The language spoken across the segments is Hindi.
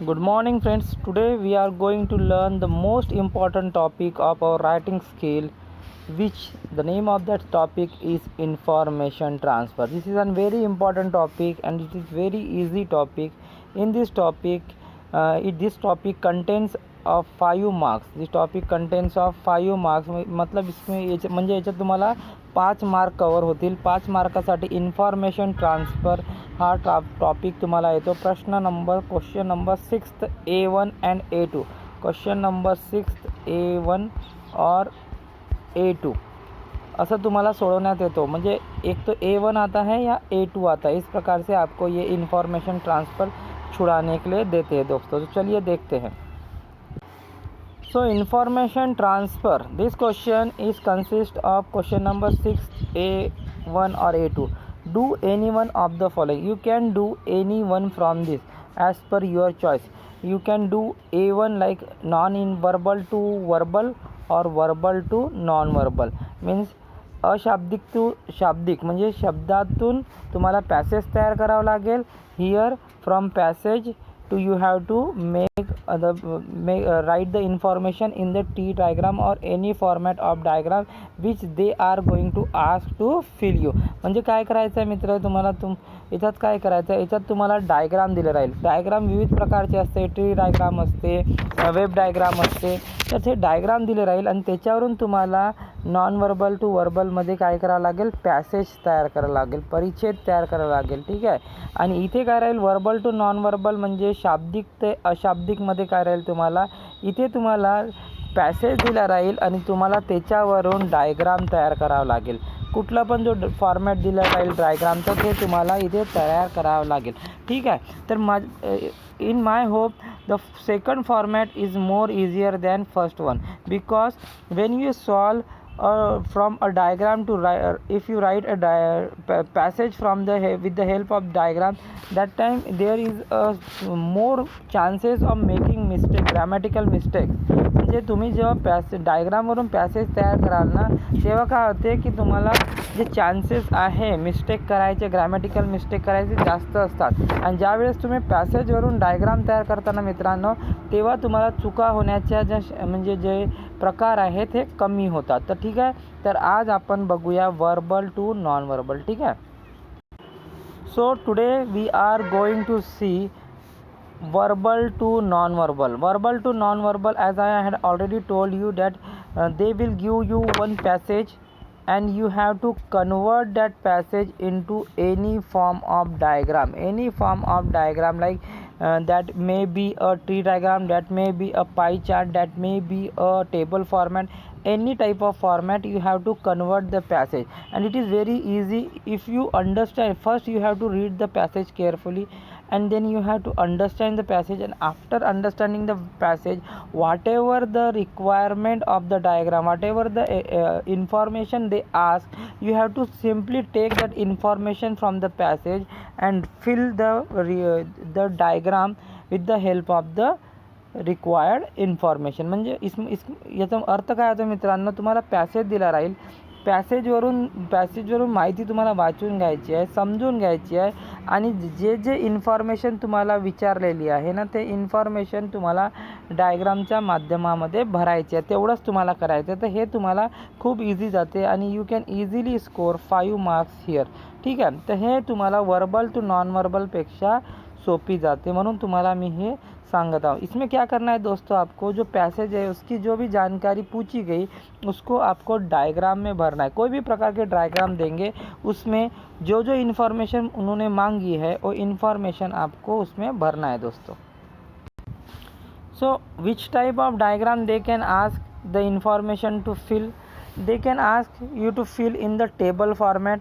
Good morning, friends. Today we are going to learn the most important topic of our writing skill, which the name of that topic is information transfer. This is a very important topic and it is very easy topic. In this topic, this topic contains of 5 marks. This topic contains of 5 marks. मतलब इसमें म्हणजे याच्यात तुम्हाला 5 मार्क कवर होतील. 5 मार्कासाठी इन्फॉर्मेशन ट्रान्सफर हा टॉपिक तुम्हाला येतो. Question number 6 A1 and A2. Question number 6 A1 और A2 असं तुम्हाला सोडवण्यात येतो. म्हणजे एक तो A1 आता है या A2 आता है. इस प्रकार से आपको ये इन्फॉर्मेशन ट्रांसफ़र छुड़ाने के लिए देते हैं दोस्तों. तो चलिए देखते हैं. So information transfer, this question is consist of question number 6 A1 or A2. Do any one of the following. You can do any one from this as per your choice. You can do A1 like non-verbal to verbal or verbal to non-verbal. Means अशाब्दिक टू शाब्दिक म्हणजे शब्दातून तुम्हाला पॅसेज तयार करावं लागेल. Here from passage to you have to write the information in the T diagram or any format of diagram which they are going to ask to fill you. म्हणजे काय करायचं आहे मित्र, तुम्हाला याच्यात काय करायचं आहे, याच्यात तुम्हाला डायग्राम दिले राहील. डायग्राम विविध प्रकारचे असते. ट्री डायग्राम असते, वेब डायग्राम असते. तर ते डायग्राम दिले राहील आणि त्याच्यावरून तुम्हाला नॉन वर्बल टू वर्बलमध्ये काय करावं लागेल, पॅसेज तयार करावं लागेल, परिच्छेद तयार करावं लागेल. ठीक आहे. आणि इथे काय राहील, वर्बल टू नॉन वर्बल म्हणजे शाब्दिक ते अशाब्दिकमध्ये काय राहील, तुम्हाला इथे तुम्हाला पॅसेज दिला राहील आणि तुम्हाला त्याच्यावरून डायग्राम तयार करावं लागेल. कुठला पण जो फॉर्मॅट दिला राहील डायग्रामचा ते तुम्हाला इथे तयार करावं लागेल. ठीक आहे. तर in my hope the second format is more easier than first one, because when you solve from a diagram to if you write a passage from with the help of diagram, that time there is a more chances of making mistake, grammatical mistake. म्हणजे तुम्ही जेव्हा डायग्रामवरून पॅसेज तयार कराल ना, तेव्हा काय होते की तुम्हाला जे चान्सेस आहे मिस्टेक करायचे, ग्रॅमॅटिकल मिस्टेक करायचे जास्त असतात. आणि ज्यावेळेस तुम्ही पॅसेजवरून डायग्राम तयार करताना मित्रांनो, तेव्हा तुम्हाला चुका होण्याच्या म्हणजे जे प्रकार आहेत हे कमी होतात. तर ठीक आहे. तर आज आपण बघूया वर्बल टू नॉन वर्बल. ठीक आहे. So today we are going to see verbal to non-verbal. Verbal to non-verbal, as I had already told you that they will give you one passage and you have to convert that passage into any form of diagram. Any form of diagram like that may be a tree diagram, that may be a pie chart, that may be a table format. Any type of format you have to convert the passage, and it is very easy if you understand. First you have to read the passage carefully, and then you have to understand the passage, and after understanding the passage, whatever the requirement of the diagram, whatever the information they ask, you have to simply take that information from the passage and fill the diagram with the help of the required information. म्हणजे याचा अर्थ काय होतो मित्रांनो, तुम्हाला पॅसेज दिला राहील, पॅसेजवरून माहिती तुम्हाला वाचून घ्यायची आहे, समजून घ्यायची आहे, आणि जे इन्फॉर्मेशन तुम्हाला विचारलेली आहे ना, ते इन्फॉर्मेशन तुम्हाला डायग्रामच्या माध्यमामध्ये भरायची आहे. तेवढंच तुम्हाला करायचं आहे. तर हे तुम्हाला खूप इझी जाते आणि you can easily score 5 marks here. ठीक आहे. तर हे तुम्हाला वर्बल टू नॉन वर्बलपेक्षा सोपी जाते, म्हणून तुम्हाला मी हे सांगत हूँ. इसमें क्या करना है दोस्तों, आपको जो पैसेज है उसकी जो भी जानकारी पूछी गई उसको आपको डायग्राम में भरना है. कोई भी प्रकार के डायग्राम देंगे, उसमें जो जो इन्फॉर्मेशन उन्होंने मांगी है वो इन्फॉर्मेशन आपको उसमें भरना है दोस्तों. So which type of diagram they can ask the information to fill. They can ask you to fill in the table format.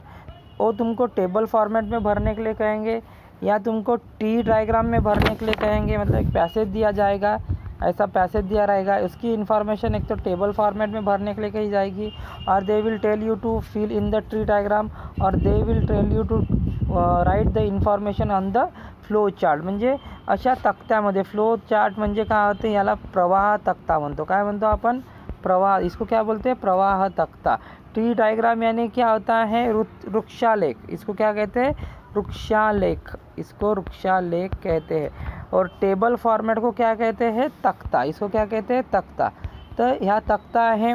वो तुमको टेबल फॉर्मेट में भरने के लिए कहेंगे, या तुमको टी डायग्राम में भरने के लिए कहेंगे. मतलब एक पैसेज दिया जाएगा, ऐसा पैसेज दिया रहेगा, उसकी इन्फॉर्मेशन एक तो टेबल फॉर्मेट में भरने के लिए कही जाएगी, और they will tell you to fill in the tree diagram, और they will tell you to write the information on the flow chart. म्हणजे अशा तक्त्यामध्ये, फ्लो चार्ट म्हणजे काय होते, याला प्रवाह तक्ता म्हणतो. काय म्हणतो आपण, प्रवाह. इसको क्या बोलते हैं, प्रवाह तख्ता. ट्री डायग्राम यानी क्या होता है, वृक्षालेख. इसको क्या कहते हैं, वृक्षालेख. इसको वृक्षालेख कहते हैं. और टेबल फॉर्मेट को क्या कहते हैं, तख्ता. इसको क्या कहते हैं, तख्ता. तर ह्या तख्ता आहे,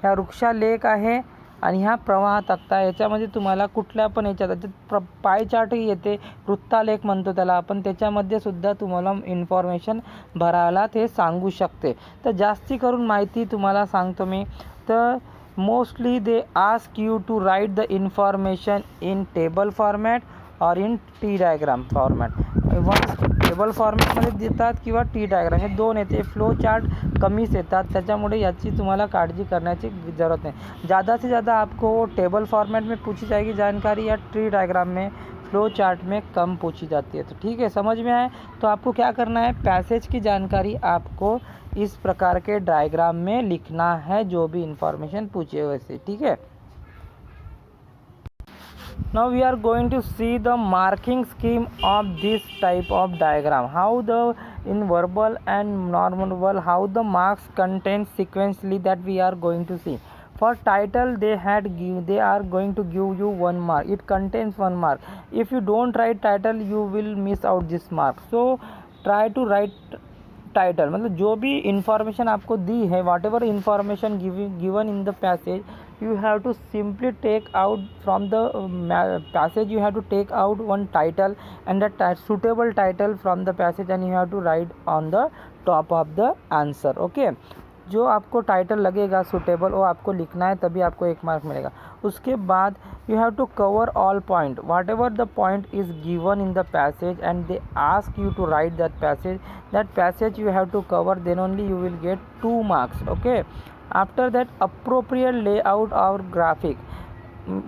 ह्या वृक्षा लेख आहे आणि ह्या प्रवाह तख्ता. याच्यामध्ये तुम्हाला कुठल्या पण याच्यात पाय चार्टही येते, वृत्तालेख म्हणतो त्याला आपण, त्याच्यामध्ये सुद्धा तुम्हाला इन्फॉर्मेशन भरायला ते सांगू शकते. तर जास्ती करून माहिती तुम्हाला सांगतो मी. तर mostly they ask you to write the information in table format और in T diagram format. Once table फॉर्मॅटमध्ये देतात किंवा टी डायग्राम, हे दोन येते. फ्लो चार्ट कमीच येतात, त्याच्यामुळे याची तुम्हाला काळजी करण्याची ज़रूरत नहीं. ज़्यादा से ज़्यादा आपको टेबल फॉर्मेट में पूछी जाएगी जानकारी या ट्री डायग्राम में, फ्लो चार्ट में कम पूछी जाती है. तो ठीक है, समझ में आए. तो आपको क्या करना है, पैसेज की जानकारी आपको इस प्रकार के डायग्राम में लिखना है, जो भी इंफॉर्मेशन पूछे वैसे. ठीक है. Now we are going to see the marking scheme of this type of diagram. How the in verbal and non-verbal, how the marks contain sequentially, that we are going to see. For title they are going to give you 1 mark. It contains 1 mark. If you don't write title, you will miss out this mark. So try to write title. मतलब जो भी इंफॉर्मेशन आपको दी है, whatever information given in the passage, you have to simply take out from the passage, you have to take out one title and a suitable title from the passage, and you have to write on the top of the answer. okay. जो आपको टाइटल लगेगा सुटेबल, वो आपको लिखना है, तभी आपको 1 मार्क मिलेगा. उसके बाद you have to cover all point, whatever the point is given in the passage and they ask you to write that passage you have to cover, then only you will get 2 marks. okay. After that, appropriate layout or graphic,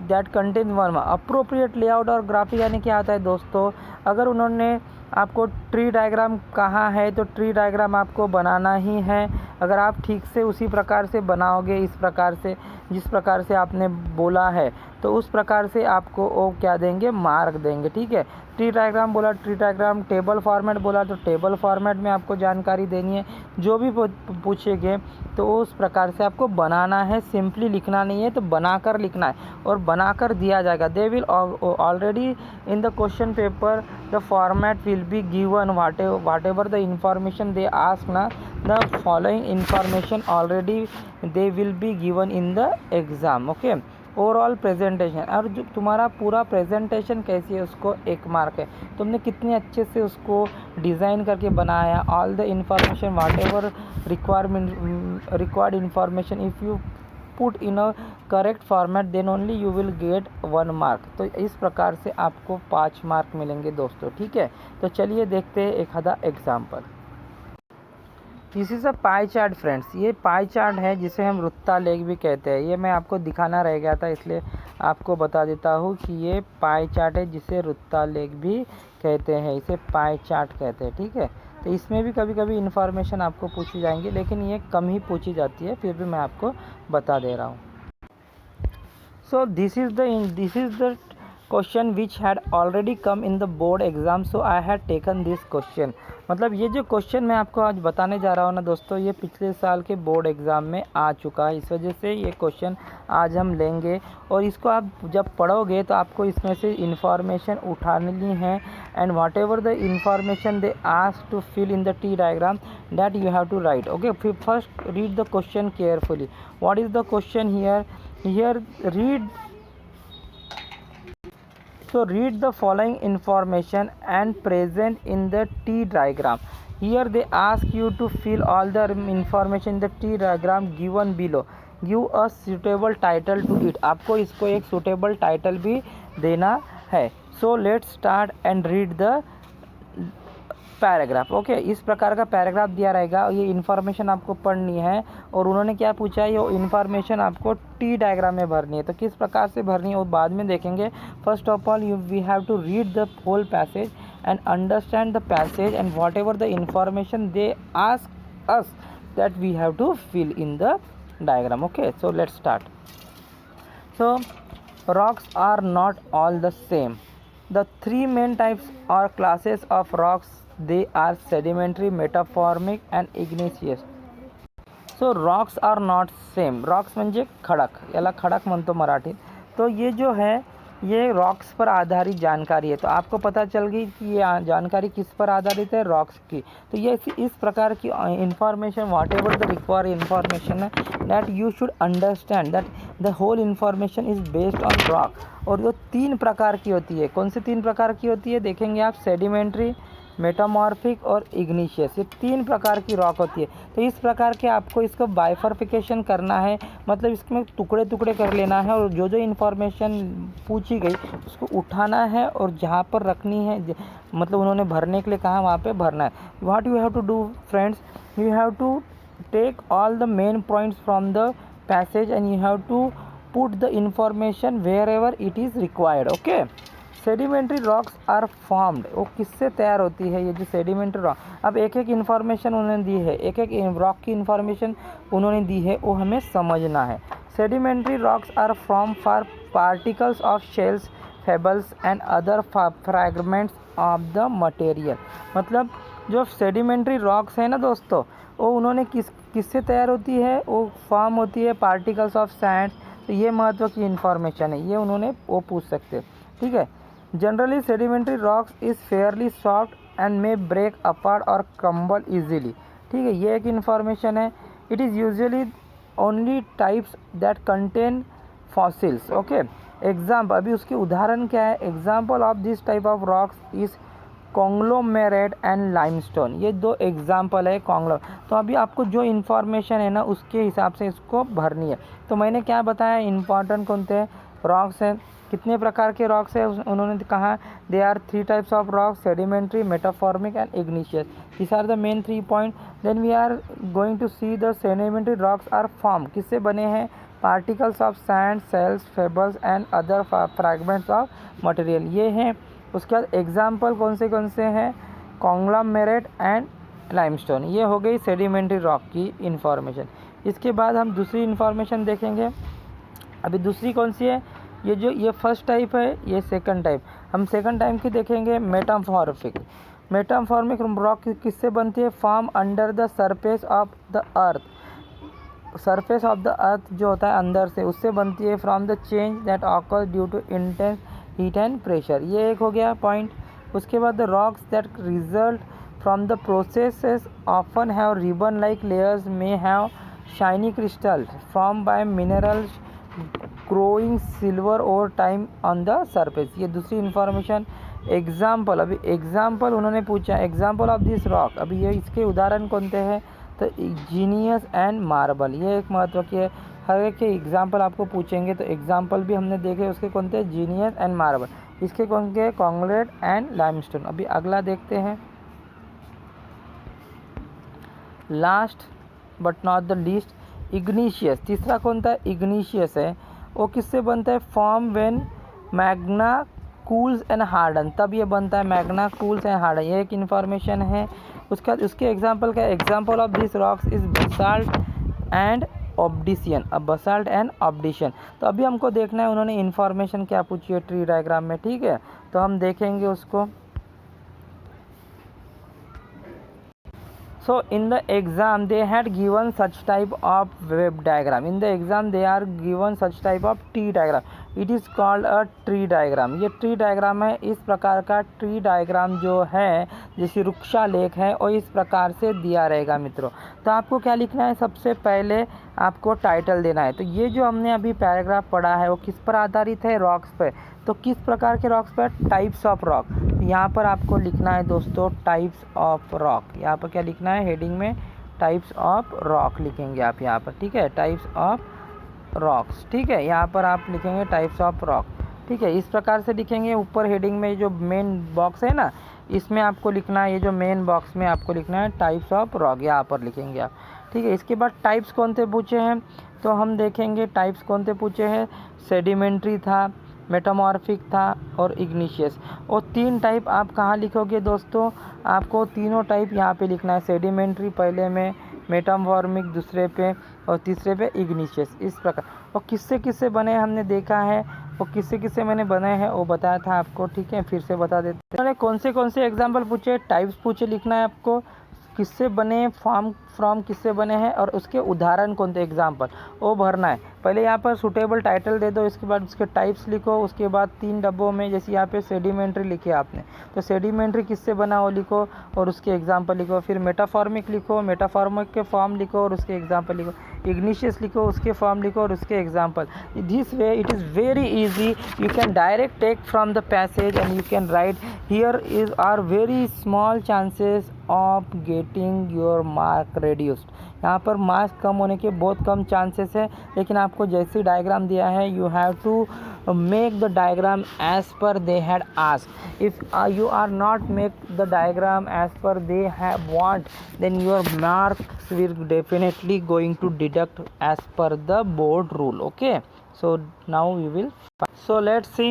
that contains 1 mark. appropriate layout और ग्राफिक यानी क्या आता है दोस्तों, अगर उन्होंने आपको ट्री डायग्राम कहा है तो ट्री डायग्राम आपको बनाना ही है. अगर आप ठीक से उसी प्रकार से बनाओगे, इस प्रकार से जिस प्रकार से आपने बोला है, तो उस प्रकार से आपको वो क्या देंगे, मार्क देंगे. ठीक है. ट्री डायग्राम बोला ट्री डायग्राम, टेबल फॉर्मेट बोला तो टेबल फॉर्मेट में आपको जानकारी देनी है. जो भी पूछेंगे तो उस प्रकार से आपको बनाना है, सिंपली लिखना नहीं है, तो बनाकर लिखना है और बनाकर दिया जाएगा. They will already in the question paper the format will be given, whatever the information they ask ना, the following information already they will be given in the exam. Okay. Overall presentation, और जो तुम्हारा पूरा प्रेजेंटेशन कैसी है उसको 1 मार्क है. तुमने कितने अच्छे से उसको डिज़ाइन करके बनाया, all the information whatever required information if you put in a correct format, then only you will get 1 mark. तो इस प्रकार से आपको 5 मार्क मिलेंगे दोस्तों. ठीक है. तो चलिए देखते हैं एक आधा example. This is a pie chart friends. ये पाई चार्ट है जिसे हम वृत्तालेख भी कहते हैं. ये मैं आपको दिखाना रह गया था, इसलिए आपको बता देता हूँ कि ये पाई चार्ट है जिसे वृत्तालेख भी कहते हैं, इसे पाई चार्ट कहते हैं. ठीक है. तो इसमें भी कभी कभी इन्फॉर्मेशन आपको पूछी जाएंगी, लेकिन ये कम ही पूछी जाती है, फिर भी मैं आपको बता दे रहा हूँ. So this is the question which had already come in the board exam, so I had taken this question. मतलब ये जो क्वेश्चन मैं आपको आज बताने जा रहा हूँ ना दोस्तों, ये पिछले साल के बोर्ड एग्ज़ाम में आ चुका है. इस वजह से ये क्वेश्चन आज हम लेंगे, और इसको आप जब पढ़ोगे तो आपको इसमें से इन्फॉर्मेशन उठानी है. And whatever the information they ask to fill in the T diagram, that you have to write. Okay. फिर first read the question carefully. What is the question here read. So read the following information and present in the T diagram. Here they ask you to fill all the information in the T diagram given below. Give a suitable title to it. आपको इसको एक suitable title भी देना है. So let's start and read the paragraph. Okay. इस प्रकार का पैराग्राफ दिया रहेगा, ये इन्फॉर्मेशन आपको पढ़नी है, और उन्होंने क्या पूछा है, ये इन्फॉर्मेशन आपको टी डायग्राम में भरनी है. तो किस प्रकार से भरनी है वो बाद में देखेंगे. First of all we have to read the whole passage and understand the passage and whatever the information they ask us, that we have to fill in the diagram. Okay. So let's start. So rocks are not all the same. The 3 main types और classes of rocks, they are sedimentary, metamorphic and igneous. So rocks are not same. rocks म्हणजे खडक, याला खडक म्हणतो मराठीत. तो ये जो है ये रॉक्स पर आधारित जानकारी है। तो आपको पता चल गई कि ये जानकारी किस पर आधारित है, रॉक्स की। तो ये इस प्रकार की information, whatever the require information है, that you should understand that the whole information is based on rock. और वो 3 प्रकार की होती है। कौन सी 3 प्रकार की होती है देखेंगे आप, सेडिमेंट्री, मेटामॉर्फिक और इग्निशियस। ये 3 प्रकार की रॉक होती है। तो इस प्रकार के आपको इसको बाइफर्फिकेशन करना है, मतलब इसमें टुकड़े टुकड़े कर लेना है, और जो जो इन्फॉर्मेशन पूछी गई उसको उठाना है और जहाँ पर रखनी है, मतलब उन्होंने भरने के लिए कहा वहाँ पे भरना है। What you have to do friends, you have to take all the main points from the passage and you have to put the information wherever it is required. okay, sedimentary rocks are formed. वो किससे तैयार होती है ये जो सेडिमेंट्री रॉक। अब एक एक इन्फॉर्मेशन उन्होंने दी है, एक एक रॉक की इन्फॉर्मेशन उन्होंने दी है, वो हमें समझना है। Sedimentary rocks are from for particles of shells, pebbles and other fragments of the material. मतलब जो सेडिमेंट्री रॉक्स है ना दोस्तों, वो उन्होंने किससे तैयार होती है, वो फॉर्म होती है पार्टिकल्स ऑफ सैंड। तो ये महत्व की इन्फॉर्मेशन है, ये उन्होंने वो पूछ सकते, ठीक है। Generally sedimentary rocks is fairly soft and may break apart और क्रम्बल इजीली, ठीक है। ये एक इन्फॉर्मेशन है। It is usually only types that contain fossils. Okay, example, अभी उसके उदाहरण क्या है। Example of this type of rocks is conglomerate and limestone. ये 2 एग्जाम्पल है कॉन्ग्लो। तो अभी आपको जो इन्फॉर्मेशन है ना उसके हिसाब से इसको भरनी है। तो मैंने क्या बताया, इंपॉर्टेंट कौन थे रॉक्स हैं, कितने प्रकार के रॉक्स है उन्होंने कहा। They are 3 types of rocks, sedimentary, metamorphic and igneous. This are the main 3 point. Then we are going to see the sedimentary rocks are form, किससे बने हैं, particles of sand, shells, pebbles and other fragments of material, ये हैं। उसके बाद एग्जाम्पल कौन से हैं, कॉन्ग्लोमेरेट एंड लाइमस्टोन। ये हो गई सेडिमेंट्री रॉक की इन्फॉर्मेशन। इसके बाद हम दूसरी इन्फॉर्मेशन देखेंगे। अभी दूसरी कौन सी है, ये फर्स्ट टाइप है, ये सेकंड टाइप। हम सेकंड टाइप की देखेंगे, मेटामॉर्फिक। मेटामॉर्फिक रॉक किससे बनती है, form under the surface of the earth. Surface of the earth जो होता है अंदर से, उससे बनती है। From the change that occurs due to intense heat and pressure, ये एक हो गया पॉइंट। उसके बाद the rocks that result from the processes often have ribbon like layers, may have shiny crystal form by minerals growing silver over time on the surface. ये दूसरी इन्फॉर्मेशन। एग्जाम्पल, अभी एग्जाम्पल उन्होंने पूछा, एग्जाम्पल ऑफ दिस रॉक। अभी ये इसके उदाहरण कौन से हैं, तो जीनियस एंड मार्बल, ये एक महत्व की है। हर एक के एग्जाम्पल आपको पूछेंगे, तो एग्जाम्पल भी हमने देखे उसके कौन थे, जीनियस एंड मार्बल। इसके कौन के, कॉन्ग्लोमेरेट एंड लाइमस्टोन। अभी अगला देखते हैं, last but not the least, igneous. तीसरा कौन था, इग्निशियस है। वो किससे बनता है, form when Magna cools and harden, तब ये बनता है, मैग्ना कूल्स एंड हार्डन, ये एक इन्फॉर्मेशन है। उसके एग्जाम्पल क्या है, example of this rocks is basalt and obsidian. अब बसाल्ट एंड ऑब्डिशियन, तो अभी हमको देखना है उन्होंने इन्फॉर्मेशन क्या पूछी है ट्री डायग्राम में, ठीक है। तो हम देखेंगे उसको। So in the exam they had given such type of web diagram. In the exam they are given such type of tree diagram. It is called a tree diagram. ये ट्री डायग्राम है। इस प्रकार का ट्री डायग्राम जो है, जैसे वृक्षा लेख है, और इस प्रकार से दिया रहेगा मित्रों। तो आपको क्या लिखना है, सबसे पहले आपको टाइटल देना है। तो ये जो हमने अभी पैराग्राफ पढ़ा है वो किस पर आधारित है, रॉक्स पर। तो किस प्रकार के रॉक्स पर, टाइप्स ऑफ रॉक। यहाँ पर आपको लिखना है दोस्तों टाइप्स ऑफ रॉक। यहाँ पर क्या लिखना है, हेडिंग में टाइप्स ऑफ रॉक लिखेंगे आप यहाँ पर, ठीक है, टाइप्स ऑफ रॉक्स, ठीक है। यहाँ पर आप लिखेंगे टाइप्स ऑफ रॉक, ठीक है, इस प्रकार से लिखेंगे। ऊपर हेडिंग में जो मेन बॉक्स है ना, इसमें आपको लिखना है, ये जो मेन बॉक्स में आपको लिखना है टाइप्स ऑफ रॉक, यहाँ पर लिखेंगे आप, ठीक है। इसके बाद टाइप्स कौन से पूछे हैं, तो हम देखेंगे टाइप्स कौन से पूछे हैं। सेडिमेंट्री था, मेटामॉर्फिक था और इग्निशियस। और 3 टाइप आप कहाँ लिखोगे दोस्तों, आपको तीनों टाइप यहाँ पे लिखना है। सेडिमेंट्री पहले में, मेटामॉर्फिक दूसरे पे, और तीसरे पे इग्निशियस, इस प्रकार। और किससे किससे बने हमने देखा है, और किससे किससे मैंने बनाए हैं वो बताया था आपको, ठीक है। फिर से बता देते हैं, कौन से एग्जाम्पल पूछे, टाइप्स पूछे, लिखना है आपको, किससे बने, फ्रॉम किससे बने हैं, और उसके उदाहरण कौन थे, एग्जाम्पल वो भरना है। पहले यहाँ पर सूटेबल टाइटल दे दो, इसके बाद उसके टाइप्स लिखो, उसके बाद 3 डब्बों में जैसे यहाँ पे सेडिमेंट्री लिखे आपने, तो सेडिमेंट्री किससे बना वो लिखो और उसके एग्जाम्पल लिखो। फिर मेटाफॉर्मिक लिखो, मेटाफॉर्मिक के फॉर्म लिखो और उसके एग्जाम्पल लिखो। इग्निशियस लिखो, उसके फॉर्म लिखो और उसके example. This way it is very easy, you can direct take from the passage and you can write. Here is are very small chances of getting your mark reduced. यहाँ पर मार्क्स कम होने के बहुत कम चांसेस है, लेकिन आपको जैसी डायग्राम दिया है you have to make the diagram as per they had asked. If you are not make the diagram as per they have want, then your marks will definitely going to deduct as per the board rule. Okay, so now we will so let's see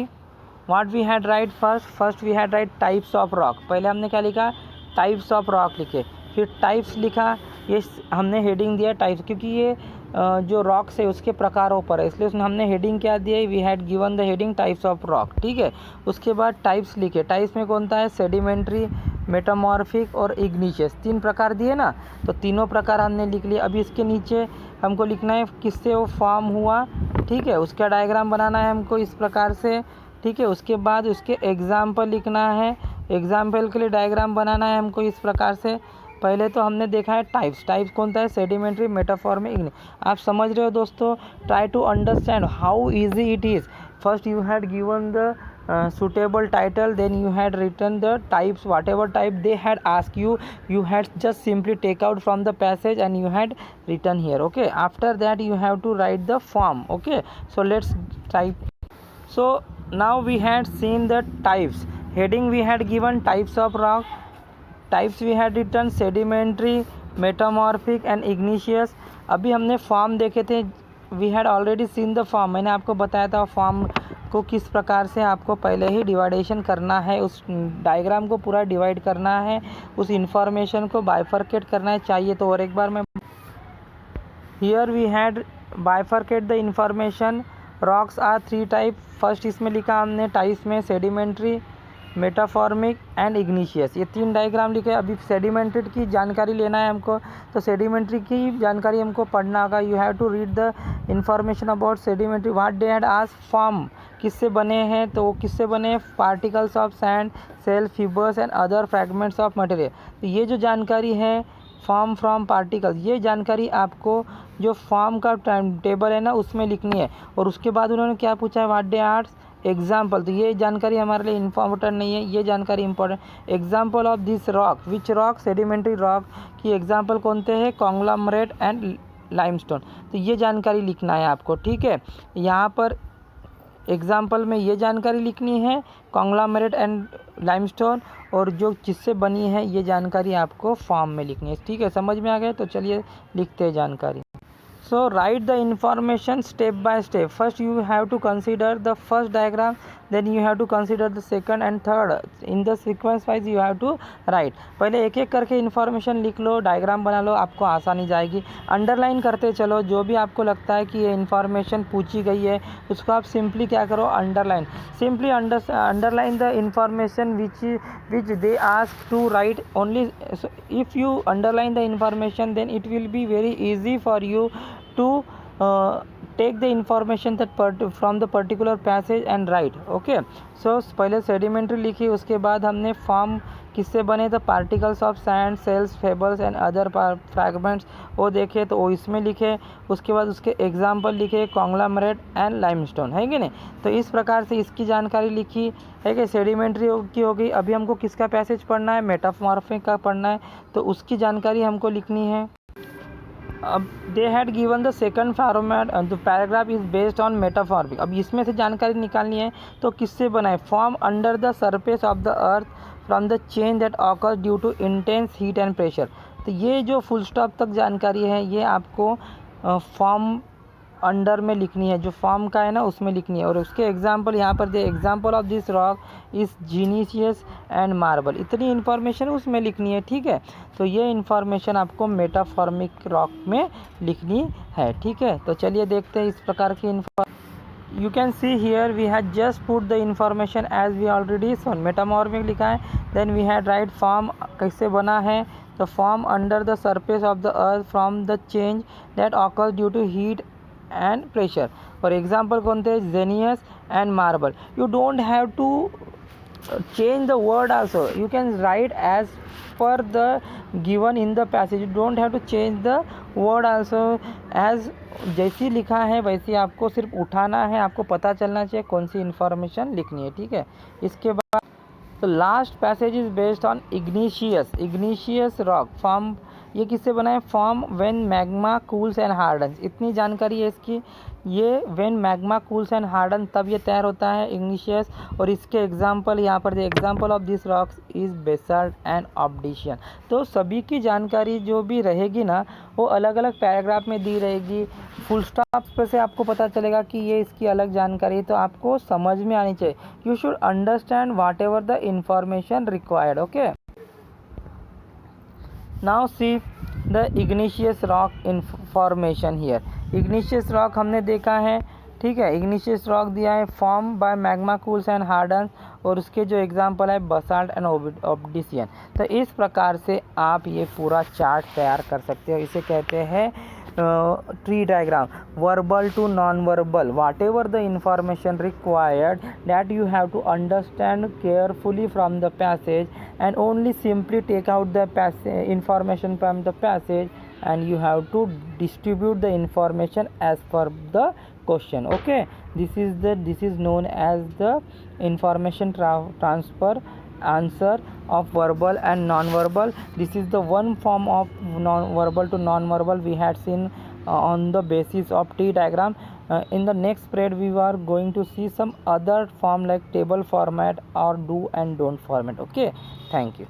what we had write first we had write types of rock। पहले हमने क्या लिखा, टाइप्स ऑफ रॉक लिखे, फिर टाइप्स लिखा, ये हमने हेडिंग दिया टाइप्स, क्योंकि ये जो रॉक्स है उसके प्रकारों पर है, इसलिए उसने हमने हेडिंग क्या दिया, we had given the heading types of rock. ठीक है, उसके बाद टाइप्स लिखे, टाइप्स में कौन सा है, सेडिमेंट्री, मेटामॉर्फिक और इग्निशियस, 3 प्रकार दिए ना, तो तीनों प्रकार हमने लिख लिए। अभी इसके नीचे हमको लिखना है किससे वो फॉर्म हुआ। ठीक है, उसका डायग्राम बनाना है हमको इस प्रकार से। ठीक है, उसके बाद उसके एग्जाम्पल लिखना है, एग्जाम्पल के लिए डायग्राम बनाना है हमको इस प्रकार से। पहले तो हमने देखा है टाइप्स, टाइप्स कौन सा है, सेडिमेंट्री, मेटाफॉर्मिक। आप समझ रहे हो दोस्तों, try to understand how easy it is. First you had given the suitable title, then you had written the types, whatever type they had asked you, you had just simply take out from the passage and you had written here. Okay, after that you have to write the form. Okay, so let's type. So now we had seen the types. Heading we had given types of rock, types we had written sedimentary, metamorphic and igneous. अभी हमने फॉर्म देखे थे, we had already seen the form. मैंने आपको बताया था फॉर्म को किस प्रकार से आपको पहले ही डिवाइडेशन करना है, उस डायग्राम को पूरा डिवाइड करना है, उस इंफॉर्मेशन को बाइफरकेट करना है। चाहिए तो और एक बार मैं, here we had bifurcate the information. Rocks are 3 type. First इसमें लिखा हमने टाइप्स में सेडिमेंट्री, मेटाफॉर्मिक एंड इग्निशियस, ये 3 डायग्राम लिखे। अभी सेडिमेंट्री की जानकारी लेना है हमको, तो सेडिमेंट्री की जानकारी हमको पढ़ना होगा। You have to read the information about sedimentary. What they had asked, form किससे बने हैं, तो वो किससे बने, particles of sand, shell, pebbles and other fragments of material. तो ये जो जानकारी है फॉर्म फ्रॉम पार्टिकल्स, ये जानकारी आपको जो फॉर्म का टाइम टेबल है ना उसमें लिखनी है। और उसके बाद उन्होंने क्या पूछा है, व्हाट दे आस्क्ड एग्जाम्पल, तो ये जानकारी हमारे लिए इम्पोर्टेंट नहीं है, ये जानकारी important. Example of this rock, which rock, sedimentary rock की एग्जाम्पल कौन से हैं, कॉन्ग्लोमरेट एंड लाइमस्टोन। तो ये जानकारी लिखना है आपको। ठीक है, यहाँ पर एग्जाम्पल में ये जानकारी लिखनी है, कॉन्ग्लोमरेट एंड लाइमस्टोन, और जो जिससे बनी है ये जानकारी आपको फॉर्म में लिखनी है। ठीक है, समझ में आ गया, तो चलिए लिखते हैं जानकारी। So write the information step by step. First you have to consider the first diagram, then you have to consider the second and third. In the sequence wise you have to write. पहले एक एक करके इन्फॉर्मेशन लिख लो, डायग्राम बना लो, आपको आसानी जाएगी। अंडरलाइन करते चलो, जो भी आपको लगता है कि ये इन्फॉर्मेशन पूछी गई है उसको आप सिंपली क्या करो, underline. Simply underline the information which they ask to write only. So if you underline the information, then it will be very easy for you to take the information that from the particular passage and write. Okay, so पहले सेडिमेंट्री लिखी, उसके बाद हमने फॉर्म किससे बने, तो particles of sand, shells, pebbles and other fragments, वो देखे तो वो इसमें लिखे। उसके बाद उसके एग्जाम्पल लिखे, कॉन्ग्लोमरेट एंड लाइमस्टोन, है कि नहीं। तो इस प्रकार से इसकी जानकारी लिखी है कि सेडिमेंट्री की हो गई। अभी हमको किसका पैसेज पढ़ना है, मेटामॉर्फिक का पढ़ना है, तो उसकी जानकारी हमको लिखनी है। अब they had given the second format, the paragraph is based on metamorphic. अब इसमें से जानकारी निकालनी है, तो किससे बनाए, form under the surface of the earth from the change that occurs due to intense heat and pressure. तो ये जो फुल स्टॉप तक जानकारी है ये आपको फॉर्म अंडर में लिखनी है, जो फॉर्म का है ना उसमें लिखनी है। और उसके एग्जाम्पल यहाँ पर दे, example of this rock is gneiss and marble, इतनी इन्फॉर्मेशन उसमें लिखनी है। ठीक है, तो ये इन्फॉर्मेशन आपको मेटाफॉर्मिक रॉक में लिखनी है। ठीक है, तो चलिए देखते हैं इस प्रकार की You can see here we had just put the information as we already shown. Metamorphic लिखा है, then we had write form कैसे बना है, तो form under the surface of the earth from the change that occurs due to heat and pressure. For example कोणते Xenius and marble. You don't have to change the word also. You can write as per the given in the passage. You don't have to change the word also. as जैसी लिखा है वैसी आपको सिर्फ उठाना है, आपको पता चलना चाहिए कौन सी इन्फॉर्मेशन लिखनी है, ठीक है। इसके बाद तो last passage is based on igneous rock form. ये किससे बना है? Form when magma cools and hardens. इतनी जानकारी है इसकी, ये when magma cools and harden तब ये तैयार होता है इग्निशियस। और इसके एग्जांपल यहाँ पर the example of this rocks is basalt and obsidian. तो सभी की जानकारी जो भी रहेगी ना वो अलग अलग पैराग्राफ में दी रहेगी। फुल स्टॉप पे से आपको पता चलेगा कि ये इसकी अलग जानकारी है, तो आपको समझ में आनी चाहिए। You should understand watt ever the information required. Okay, now see the igneous rock information here. Igneous rock हमने देखा है, ठीक है। इग्निशियस रॉक दिया है form by magma cools and harden, और उसके जो एग्जांपल है बसाल्ट एंड ऑब्सिडियन। तो इस प्रकार से आप ये पूरा चार्ट तैयार कर सकते हो। इसे कहते हैं tree diagram. Verbal to non verbal, whatever the information required that you have to understand carefully from the passage and only simply take out the information from the passage, and you have to distribute the information as per the question. Okay, this is known as the information transfer answer of verbal and non-verbal. This is the one form of non-verbal to non-verbal we had seen on the basis of T diagram. In the next spread we are going to see some other form like table format or do and don't format. Okay, thank you.